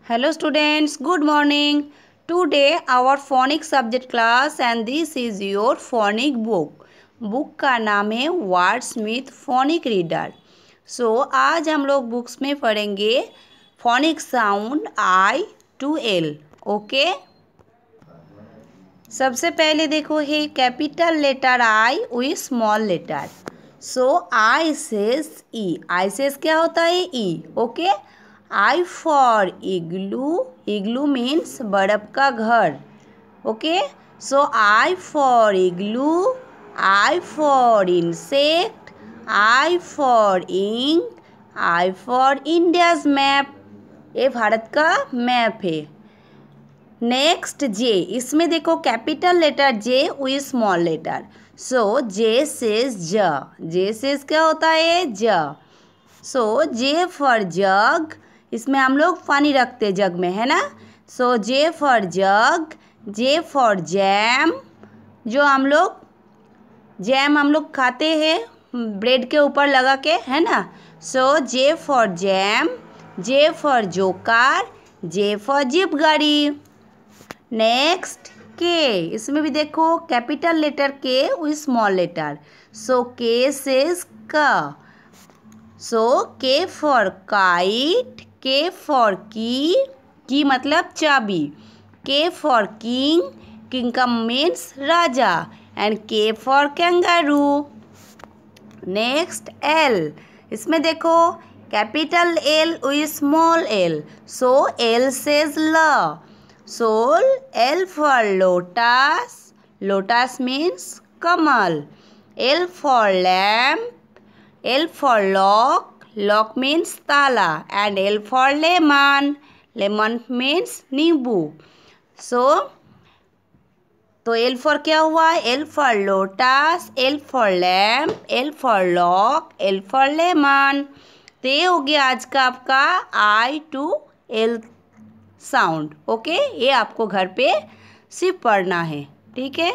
Hello students, good morning. Today our phonics subject class and this is your phonic book. Book का नाम है वर्ड्समिथ phonic reader. आज हम लोग बुक्स में पढ़ेंगे phonic sound I to L. Okay सबसे पहले देखो है capital letter I with small letter. I says E. I says क्या होता है E. Okay I for igloo. Igloo means बर्फ का घर. Okay. I for igloo. I for insect. I for ink. I for India's map. ये भारत का map है. Next J. इसमें देखो capital letter J with small letter. J says j. J says क्या होता है j. J for jug. इसमें हम लोग पानी रखते जग में है ना. J for jug. J for jam. जो हम लोग जैम हम लोग खाते हैं ब्रेड के ऊपर लगा के है ना. J for jam. J for joker. J for jeep गाड़ी. Next K. इसमें भी देखो capital letter K with small letter. K says का. K for kite. K for key. की मतलब चाबी. K for king. king का means Raja. And K for kangaroo. Next L. इसमें देखो capital L with small L. L says ल. L for lotus. Lotus means Kamal. L for lamp. L for lock. Lock means ताला. And L for lemon. Lemon means नींबू. तो L for क्या हुआ. L for lotus. L for lamp. L for lock. L for lemon. तो ये हो गया आज का आपका I to L sound. Okay ये आपको घर पे सिर्फ पढ़ना है. ठीक है.